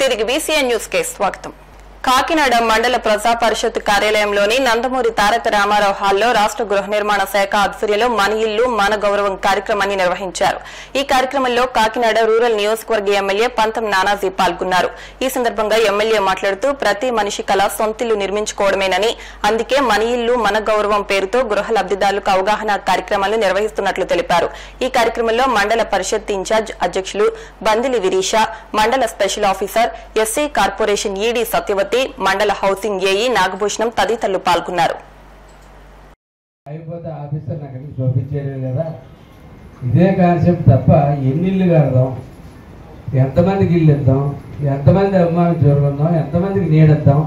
తిరిగి BCN news కి స్వాగతం. కాకినాడ మండల ప్రజా పరిషత్ కార్యాలయంలోని నందమూరి తారక రామారావు హాల్లో రాష్ట్ర గృహ నిర్మాణ శాఖ ఆధ్వర్యంలో మన ఇల్లు మన గౌరవం కార్యక్రమాన్ని నిర్వహించారు. ఈ కార్యక్రమంలో కాకినాడ రూరల్ నియోజకవర్గ ఎమ్మెల్యే పంతం నానాజీ పాల్గొన్నారు. ఈ సందర్భంగా ఎమ్మెల్యే మాట్లాడుతూ ప్రతి మనిషి కల సొంతిల్లు నిర్మించుకోవడమేనని, అందుకే మన ఇల్లు మన గౌరవం పేరుతో గృహ లబ్దిదారులకు అవగాహన కార్యక్రమాలు నిర్వహిస్తున్నట్లు తెలిపారు. ఈ కార్యక్రమంలో మండల పరిషత్ ఇన్ఛార్జ్ అధ్యక్షులు బందిలి విరీష, మండల special officer SC corporation ED Satyavati, మండల హౌసింగ్ ఏఈ నాగభూషణం తదితరులు పాల్గొన్నారు. ఇదే కాన్సెప్ట్ తప్ప ఎన్ని ఇల్లు కడదాం, ఎంతమందికి ఇల్లు ఇద్దాం, ఎంతమంది అభిమానులు చూడగొందాం, ఎంతమందికి నీడిద్దాం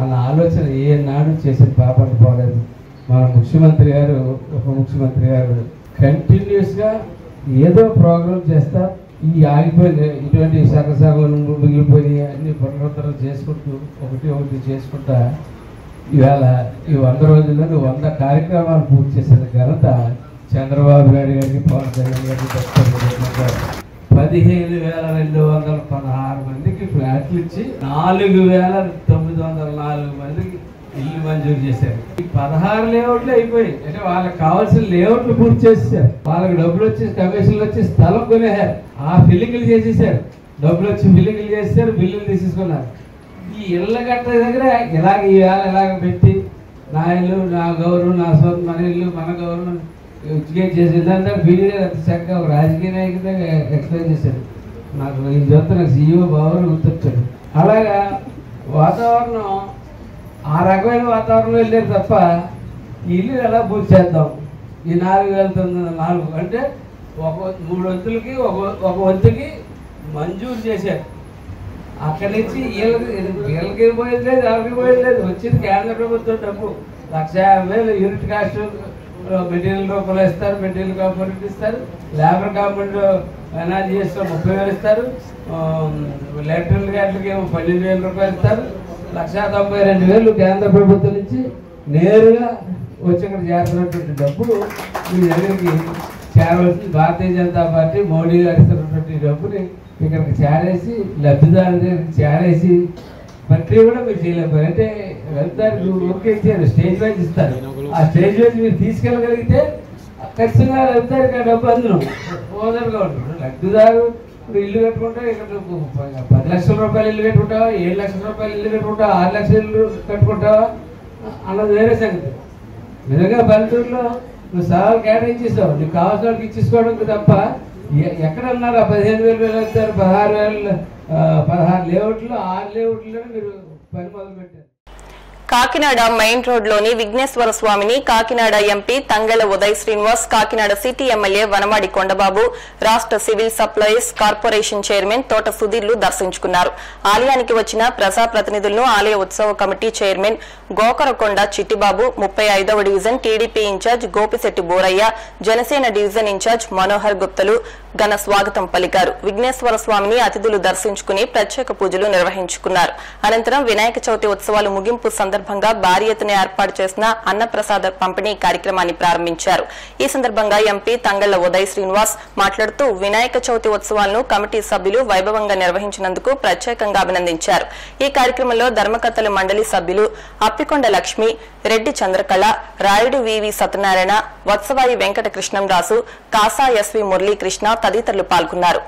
అన్న ఆలోచన ఏనాడు చేసిన పాపం పోలేదు. మన ముఖ్యమంత్రి గారు, ఉప ముఖ్యమంత్రి గారు కంటిన్యూస్గా ఏదో ప్రోగ్రాం చేస్తా ఈ ఆగిపోయిన ఇటువంటి సగసగం మిగిలిపోయి అన్ని పునరుద్ధరణ చేసుకుంటూ ఒకటి చేసుకుంటా ఇవాళ ఈ 100 రోజుల్లో 100 కార్యక్రమాలు పూర్తి చేసిన ఘనత చంద్రబాబు నాయుడు గారికి, పవన్ కళ్యాణ్ గారికి 17,216 మందికి ఫ్లాట్లు ఇచ్చి 4,904 మందికి ఇల్లు మంజూరు చేశారు. ఈ 16 లేఅవుట్లు అయిపోయి, అంటే వాళ్ళకి కావాల్సిన లేఅవుట్లు పూర్తి చేసేసారు. వాళ్ళకి డబ్బులు వచ్చి కమిషన్లు వచ్చి స్థలం కొనేసారు, ఆ ఫిల్లింగ్లు చేసేసారు, డబ్బులు వచ్చి ఫిల్లింగ్లు చేసేసారు, బిల్లులు తీసేసుకున్నారు. ఈ ఇళ్ళ గట్ట దగ్గర ఇలాగ ఈ వేళ ఇలాగ పెట్టి నా ఇల్లు నా గౌరవం, నా సొంత మన ఇల్లు మన గౌరవం చేసేదంతా వీడియో అంత చక్కగా ఒక రాజకీయ నాయకుడిగా ఎక్స్ప్లెయిన్ చేశారు. నాకు ఈ చోట నాకు సీఈఓ బాబు గుర్తొచ్చాడు. అలాగా వాతావరణం ఆ రకమైన వాతావరణంలో వెళ్ళారు తప్ప ఇల్లు ఎలా పూర్తి చేద్దాం, ఈ 4,904 అంటే 3 వంతులకి ఒక వంతుకి మంజూరు చేశారు. అక్కడి నుంచి వీళ్ళకి పోయేది లేదు, ఎవరికి పోయేది లేదు. వచ్చింది కేంద్ర ప్రభుత్వం డబ్బు 1,50,000 యూనిట్ కాస్ట్ మెటీరియల్ రూపాయలు ఇస్తారు, మెటీరియల్ కాంపోనెంట్ ఇస్తారు, లేబర్ కాంపోనెంట్ ఎనర్జీ చేస్తే 30,000 ఇస్తారు, ఎలక్ట్రికల్ గంటలకి 12,000 రూపాయలు ఇస్తారు. 1,92,000 కేంద్ర ప్రభుత్వం నుంచి నేరుగా వచ్చి ఇక్కడ చేస్తున్నటువంటి డబ్బులు మీ దగ్గరికి చేరవలసింది. భారతీయ జనతా పార్టీ మోడీ గారు ఇస్తున్నటువంటి డబ్బుని ఇక్కడికి చేరేసి లబ్ధిదారు దగ్గరికి చేరేసి ప్రక్రియ కూడా మీరు చేయలేకపోయారు. అంటే లబ్ధిదారులు ఓకే ఇచ్చారు, స్టేజ్ వైజ్ ఇస్తారు. ఆ స్టేజ్ వైజ్ మీరు తీసుకెళ్ళగలిగితే ఖచ్చితంగా లబ్ధిదారికి ఆ డబ్బు అందులో ఓదరుగా ఉంటుంది. లబ్ధిదారు ఇప్పుడు ఇల్లు కట్టుకుంటే ఇక్కడ 10 లక్షల రూపాయలు ఇల్లు కట్టుకుంటావా, 7 లక్షల రూపాయలు ఇల్లు కట్టుకుంటావా, 6 లక్షల ఇల్లు కట్టుకుంటావా అన్నది వేరే సంగతి. నిజంగా పల్లెటూరులో నువ్వు స్థలాలు కేటాయించేసావు, నీకు కావాల్సిన వాళ్ళకి ఇచ్చేసుకోవడం తప్ప ఎక్కడ అన్నారు? 15,000 ఇస్తారు, 16 లేఅవుట్లు, 6 లేఅవుట్లోనే మీరు పని మొదలు పెట్టారు. కాకినాడ మెయిన్ రోడ్లోని విఘ్నేశ్వర స్వామిని Kakinada MP Tangella Uday Srinivas, Kakinada city MLA Vanamadi Kondababu, రాష్ట్ర సివిల్ సప్లైస్ కార్పొరేషన్ చైర్మన్ తోట సుధీర్లు దర్శించుకున్నారు. ఆలయానికి వచ్చిన ప్రజాప్రతినిధులను ఆలయ ఉత్సవ కమిటీ చైర్మన్ గోకరకొండ చిట్టిబాబు, 35వ division TDP in charge Gopisetti Borayya, Janasena division in charge Manohar గుప్తలు ఘన స్వాగతం పలికారు. విఘ్నేశ్వర స్వామిని అతిథులు దర్శించుకుని ప్రత్యేక పూజలు నిర్వహించుకున్నారు. అనంతరం వినాయక చవితి ఉత్సవాలు ముగింపు సందర్భంగా భారీ ఎత్తున ఏర్పాటు చేసిన అన్నప్రసాద పంపిణీ కార్యక్రమాన్ని ప్రారంభించారు. ఈ సందర్భంగా ఎంపీ తంగెళ్ల ఉదయ్ శ్రీనివాస్ మాట్లాడుతూ వినాయక చవితి ఉత్సవాలను కమిటీ సభ్యులు వైభవంగా నిర్వహించినందుకు ప్రత్యేకంగా అభినందించారు. ఈ కార్యక్రమంలో ధర్మకర్తల మండలి సభ్యులు అప్పికొండ లక్ష్మి, రెడ్డి చంద్రకళ, రాయుడు వివి సత్యనారాయణ, వత్సవాయి వెంకట కృష్ణంరాజు, కాసా ఎస్వి మురళీకృష్ణ తదితరులు పాల్గొన్నారు.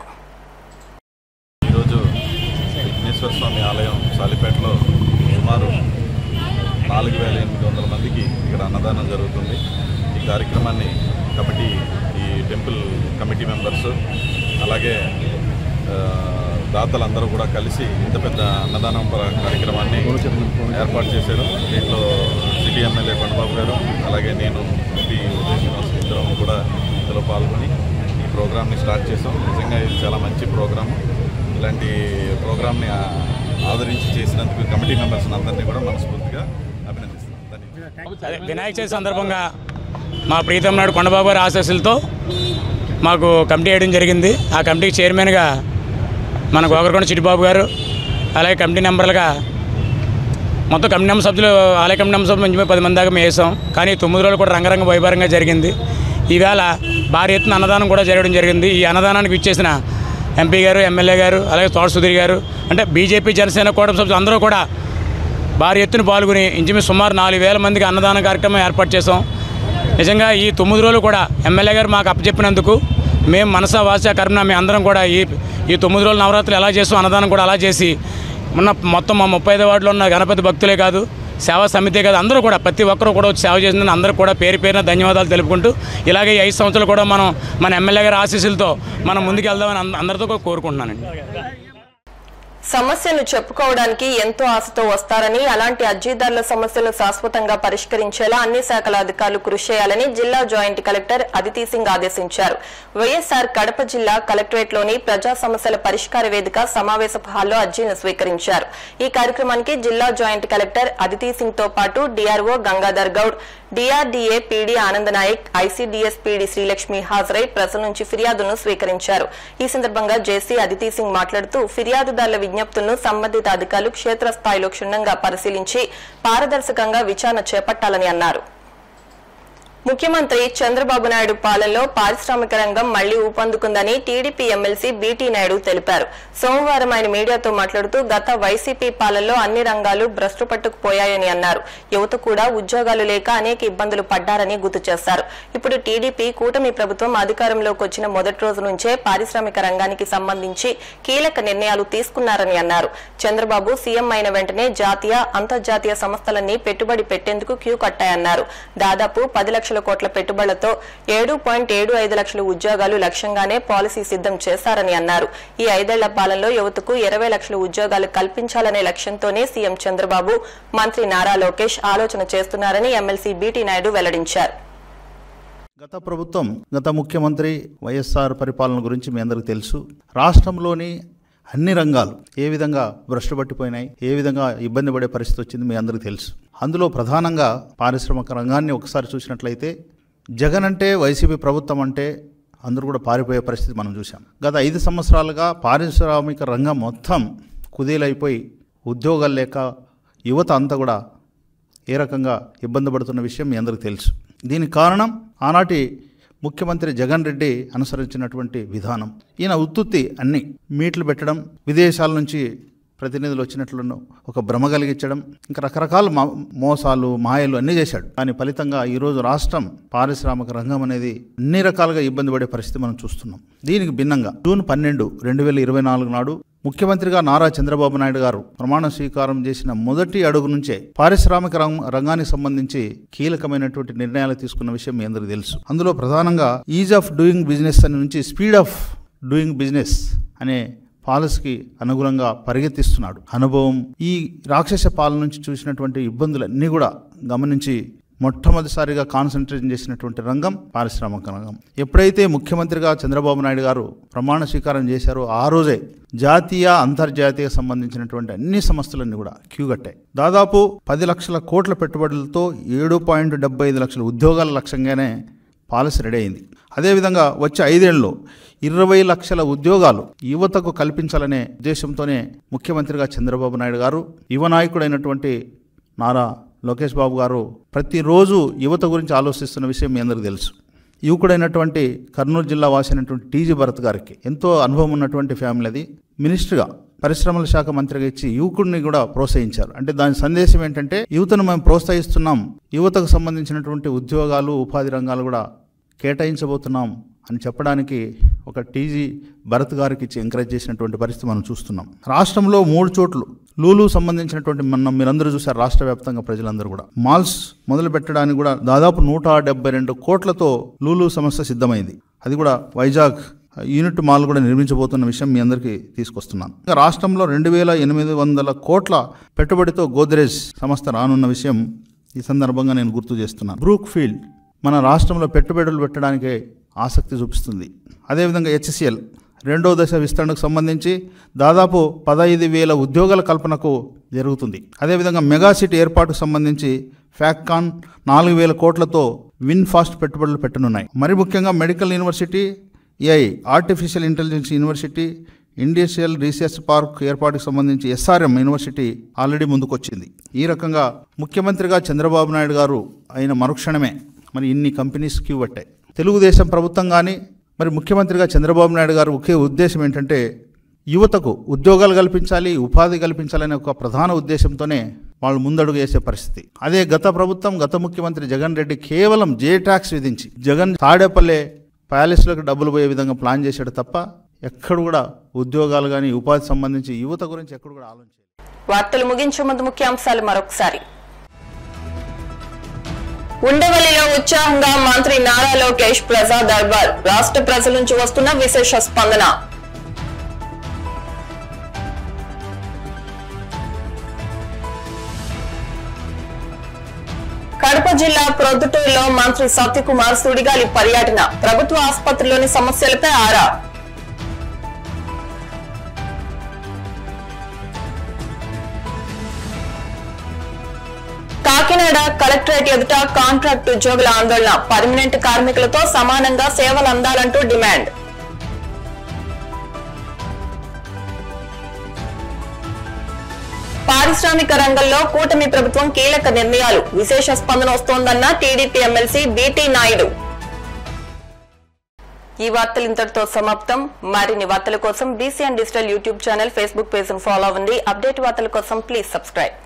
ఈరోజు విఘ్నేశ్వర స్వామి ఆలయం సాలిపేటలో సుమారు 4,800 మందికి ఇక్కడ అన్నదానం జరుగుతుంది. ఈ కార్యక్రమాన్ని ఈ టెంపుల్ కమిటీ మెంబర్స్ అలాగే దాతలందరూ కూడా కలిసి ఇంత పెద్ద అన్నదానం కార్యక్రమాన్ని ఏర్పాటు చేశారు. దీంట్లో సిటీ ఎమ్మెల్యే కొండబాబు గారు అలాగే నేను ఎంపీ ఉదయ్ శ్రీనివాస్ ఇద్దరం కూడా ఇందులో పాల్గొని ఈ ప్రోగ్రామ్ని స్టార్ట్ చేసాం. నిజంగా ఇది చాలా మంచి ప్రోగ్రాము. ఇలాంటి ప్రోగ్రామ్ని ఆదరించి చేసినందుకు కమిటీ మెంబర్స్ అందరినీ కూడా మనస్ఫూర్తిగా అభినందిస్తున్నాం. వినాయక చవితి సందర్భంగా మా ప్రీతం నాడు కొండబాబు గారి ఆశీస్సులతో మాకు కమిటీ వేయడం జరిగింది. ఆ కమిటీకి చైర్మన్గా మన గోకరకొండ చిట్టిబాబు గారు, అలాగే కమిటీ మెంబర్లుగా మొత్తం కమిటీ మెంబర్ సభ్యులు, ఆలయ కమిటీ మెంబర్ సభ్యులు మంచి 10 మంది దాకా మేము వేసాం. కానీ 9 రోజులు కూడా రంగరంగ వైభవంగా జరిగింది. ఈవేళ భారీ ఎత్తున అన్నదానం కూడా జరగడం జరిగింది. ఈ అన్నదానానికి ఇచ్చేసిన ఎంపీ గారు, ఎమ్మెల్యే గారు, అలాగే తోట సుధీర్ గారు, అంటే బీజేపీ, జనసేన కూటమి సభ్యులు అందరూ కూడా భారీ ఎత్తున పాల్గొని ఇంచుమించు సుమారు 4,000 మందికి అన్నదాన కార్యక్రమం ఏర్పాటు చేసాం. నిజంగా ఈ 9 రోజులు కూడా ఎమ్మెల్యే గారు మాకు అప్పచెప్పినందుకు మేము మనసా వాచా కర్మన మేము అందరం కూడా ఈ 9 రోజులు నవరాత్రులు ఎలా చేసాం, అన్నదానం కూడా అలా చేసి మొత్తం మా 35 వార్డులో ఉన్న గణపతి భక్తులే కాదు, సేవా సమితే కాదు, అందరూ కూడా ప్రతి ఒక్కరు కూడా వచ్చి సేవ చేసిందని అందరూ కూడా పేరున ధన్యవాదాలు తెలుపుకుంటూ ఇలాగే ఈ 5 సంవత్సరాలు కూడా మనం మన ఎమ్మెల్యే గారి ఆశీస్సులతో మనం ముందుకు వెళ్దామని అందరితో కూడా కోరుకుంటున్నానండి. సమస్యను చెప్పుకోవడానికి ఎంతో ఆశతో వస్తారని, అలాంటి అర్జీదారుల సమస్యలను శాశ్వతంగా పరిష్కరించేలా అన్ని శాఖల అధికారులు కృషి చేయాలని జిల్లా జాయింట్ కలెక్టర్ అదితి సింగ్ ఆదేశించారు. వైఎస్ఆర్ కడప జిల్లా కలెక్టరేట్లోని ప్రజా సమస్యల పరిష్కార వేదిక సమావేశ హాల్లో అర్జీలను స్వీకరించారు. ఈ కార్యక్రమానికి జిల్లా జాయింట్ కలెక్టర్ అదితి సింగ్ తో పాటు DRO Gangadhar Goud, DRDA PD Anandnayak, ICDS PD Srilakshmi హాజరై ప్రజల నుంచి ఫిర్యాదులను స్వీకరించారు. ఈ సందర్భంగా జేసీ అదితి సింగ్ మాట్లాడుతూ ఫిర్యాదుదారుల విజ్ఞప్తులను సంబంధిత అధికారులు క్షేత్రస్థాయిలో క్షుణ్ణంగా పరిశీలించి పారదర్శకంగా విచారణ చేపట్టాలని అన్నారు. ముఖ్యమంత్రి చంద్రబాబు నాయుడు పాలనలో పారిశ్రామిక రంగం మళ్లీ ఊపందుకుందని టీడీపీ ఎమ్మెల్సీ బీటీ నాయుడు తెలిపారు. సోమవారం ఆయన మీడియాతో మాట్లాడుతూ గత వైసీపీ పాలనలో అన్ని రంగాలు భ్రష్టు పట్టుకుపోయాయని అన్నారు. యువత కూడా ఉద్యోగాలు లేక అనేక ఇబ్బందులు పడ్డారని గుర్తు చేశారు. ఇప్పుడు టీడీపీ కూటమి ప్రభుత్వం అధికారంలోకి వచ్చిన మొదటి రోజు నుంచే పారిశ్రామిక రంగానికి సంబంధించి కీలక నిర్ణయాలు తీసుకున్నారని అన్నారు. చంద్రబాబు సీఎం అయిన వెంటనే జాతీయ, అంతర్జాతీయ సంస్థలన్నీ పెట్టుబడి పెట్టేందుకు క్యూ కట్టాయన్నారు. దాదాపు 10 లక్షల కోట్ల పెట్టుబడులతో 7.75 లక్షల ఉద్యోగాలు లక్ష్యంగానే పాలసీ సిద్దం చేశారని అన్నారు. ఈ 5 ఏళ్ల పాలనలో యువతకు 20 లక్షల ఉద్యోగాలు కల్పించాలనే లక్ష్యంతోనే సీఎం చంద్రబాబు, మంత్రి నారా లోకేష్ ఆలోచన చేస్తున్నారని ఎమ్మెల్సీ బీటీ నాయుడు వెల్లడించారు. గత ప్రభుత్వం, గత ముఖ్యమంత్రి వైఎస్ఆర్ పరిపాలన గురించి మీ అందరికీ తెలుసు. రాష్ట్రంలోని అన్ని రంగాలు ఏ విధంగా భ్రష్టు పట్టిపోయినాయి, ఏ విధంగా ఇబ్బంది పడే పరిస్థితి వచ్చింది మీ అందరికీ తెలుసు. అందులో ప్రధానంగా పారిశ్రామిక రంగాన్ని ఒకసారి చూసినట్లయితే జగన్ అంటే, వైసీపీ ప్రభుత్వం అంటే అందరూ కూడా పారిపోయే పరిస్థితి మనం చూసాం. గత 5 సంవత్సరాలుగా పారిశ్రామిక రంగం మొత్తం కుదేలైపోయి ఉద్యోగాలు లేక యువత అంతా కూడా ఏ రకంగా ఇబ్బంది పడుతున్న విషయం మీ అందరికీ తెలుసు. దీనికి కారణం ఆనాటి ముఖ్యమంత్రి జగన్ రెడ్డి అనుసరించినటువంటి విధానం. ఈయన ఉత్తుత్తి అన్ని మీట్లు పెట్టడం, విదేశాల నుంచి ప్రతినిధులు వచ్చినట్లను ఒక భ్రమ కలిగించడం, ఇంకా రకరకాల మోసాలు, మాయలు అన్నీ చేశాడు. దాని ఫలితంగా ఈరోజు రాష్ట్రం పారిశ్రామిక రంగం అనేది అన్ని రకాలుగా ఇబ్బంది పడే పరిస్థితి మనం చూస్తున్నాం. దీనికి భిన్నంగా జూన్ 12, 2024 నాడు ముఖ్యమంత్రిగా నారా చంద్రబాబు నాయుడు గారు ప్రమాణ స్వీకారం చేసిన మొదటి అడుగు నుంచే పారిశ్రామిక రంగానికి సంబంధించి కీలకమైనటువంటి నిర్ణయాలు తీసుకున్న విషయం మీ అందరికీ తెలుసు. అందులో ప్రధానంగా ఈజ్ ఆఫ్ డూయింగ్ బిజినెస్ అని నుంచి స్పీడ్ ఆఫ్ డూయింగ్ బిజినెస్ అనే పాలసీకి అనుగుణంగా పరిగెత్తిస్తున్నాడు. అనుభవం, ఈ రాక్షస పాలన నుంచి చూసినటువంటి ఇబ్బందులన్నీ కూడా గమనించి మొట్టమొదటిసారిగా కాన్సన్ట్రేషన్ చేసినటువంటి రంగం పారిశ్రామిక రంగం. ఎప్పుడైతే ముఖ్యమంత్రిగా చంద్రబాబు నాయుడు గారు ప్రమాణ స్వీకారం చేశారో ఆ రోజే జాతీయ, అంతర్జాతీయ సంబంధించినటువంటి అన్ని సంస్థలన్నీ కూడా క్యూ కట్టాయి. దాదాపు 10 లక్షల కోట్ల పెట్టుబడులతో 7.75 లక్షల ఉద్యోగాల లక్ష్యంగానే పాలసీ రెడీ అయింది. అదేవిధంగా వచ్చే 5 ఏళ్లలో 20 లక్షల ఉద్యోగాలు యువతకు కల్పించాలనే ఉద్దేశంతోనే ముఖ్యమంత్రిగా చంద్రబాబు నాయుడు గారు, యువ నాయకుడైనటువంటి నారా లోకేష్ బాబు గారు ప్రతిరోజు యువత గురించి ఆలోచిస్తున్న విషయం మీ అందరికీ తెలుసు. యువకుడైనటువంటి కర్నూలు జిల్లా వాసి అయినటువంటి టీజీ భరత్ గారికి ఎంతో అనుభవం ఉన్నటువంటి ఫ్యామిలీ అది. మినిస్టర్గా, పరిశ్రమల శాఖ మంత్రిగా ఇచ్చి యువకుడిని కూడా ప్రోత్సహించారు. అంటే దాని సందేశం ఏంటంటే యువతను మేము ప్రోత్సహిస్తున్నాం, యువతకు సంబంధించినటువంటి ఉద్యోగాలు, ఉపాధి రంగాలు కూడా కేటాయించబోతున్నాం అని చెప్పడానికి ఒక టీజీ భరత్ గారికి ఇచ్చి ఎంకరేజ్ చేసినటువంటి పరిస్థితి మనం చూస్తున్నాం. రాష్ట్రంలో 3 చోట్లు లూలు సంబంధించినటువంటి మీరందరూ చూశారు. రాష్ట్ర వ్యాప్తంగా ప్రజలందరూ కూడా మాల్స్ మొదలు పెట్టడానికి కూడా దాదాపు 172 కోట్లతో లూలు సంస్థ సిద్ధమైంది. అది కూడా వైజాగ్ యూనిట్ మాల్ కూడా నిర్మించబోతున్న విషయం మీ అందరికీ తీసుకొస్తున్నాను. రాష్ట్రంలో 2800 కోట్ల పెట్టుబడితో గోద్రేజ్ సంస్థ రానున్న విషయం ఈ సందర్భంగా నేను గుర్తు చేస్తున్నాను. బ్రూక్ ఫీల్డ్ మన రాష్ట్రంలో పెట్టుబడులు పెట్టడానికి ఆసక్తి చూపిస్తుంది. అదేవిధంగా HCL 2వ దశ విస్తరణకు సంబంధించి దాదాపు 15,000 ఉద్యోగాల కల్పనకు జరుగుతుంది. అదేవిధంగా మెగా సిటీ ఏర్పాటుకు సంబంధించి ఫ్యాక్కాన్ 4,000 కోట్లతో విన్ ఫాస్ట్ పెట్టుబడులు పెట్టనున్నాయి. మరి ముఖ్యంగా medical university, AI artificial intelligence university, industrial research park ఏర్పాటుకు సంబంధించి SRM యూనివర్సిటీ ఆల్రెడీ ముందుకొచ్చింది. ఈ రకంగా ముఖ్యమంత్రిగా చంద్రబాబు నాయుడు గారు అయిన మరుక్షణమే మరి ఇన్ని కంపెనీస్ క్యూ పట్టాయి. తెలుగుదేశం ప్రభుత్వం కానీ, మరి ముఖ్యమంత్రిగా చంద్రబాబు నాయుడు గారు ఒకే ఉద్దేశం ఏంటంటే యువతకు ఉద్యోగాలు కల్పించాలి, ఉపాధి కల్పించాలనే ఒక ప్రధాన ఉద్దేశంతోనే వాళ్ళు ముందడుగు వేసే పరిస్థితి. అదే గత ప్రభుత్వం, గత ముఖ్యమంత్రి జగన్ రెడ్డి కేవలం జే ట్యాక్స్ విధించి జగన్ తాడేపల్లె ప్యాలెస్లకు డబ్బులు పోయే విధంగా ప్లాన్ చేశాడు తప్ప ఎక్కడ కూడా ఉద్యోగాలు కానీ ఉపాధి సంబంధించి యువత గురించి ఎక్కడ కూడా ఆలోచించారు. వార్తలు ముగించే ముందు ముఖ్యాంశాలు మరొకసారి. ఉండవల్లిలో ఉత్సాహంగా మంత్రి నారా లోకేష్ ప్రజా దర్బార్. రాష్ట్ర ప్రజల నుంచి వస్తున్న విశేష స్పందన. కడప జిల్లా ప్రొద్దుటూరులో మంత్రి సత్యకుమార్ సుడిగాలి పర్యటన. ప్రభుత్వ ఆసుపత్రిలోని సమస్యలపై ఆరా. కాకినాడ కలెక్టరేట్ ఎదుట కాంట్రాక్ట్ ఉద్యోగుల ఆందోళన. పర్మనెంట్ కార్మికులతో సమానంగా సేవలు అందాలంటూ డిమాండ్. పారిశ్రామిక రంగంలో కూటమి ప్రభుత్వం కీలక నిర్ణయాలు. విశేష స్పందన వస్తోందన్న టీడీపీ ఎమ్మెల్సీ బీటీ నాయుడు. ఈ వార్తలు ఇంతటితో సమాప్తం. మరిన్ని వార్తల కోసం BCN digital YouTube channel, Facebook page follow అవ్వండి. అప్డేట్ వార్తల కోసం ప్లీజ్ సబ్స్క్రైబ్.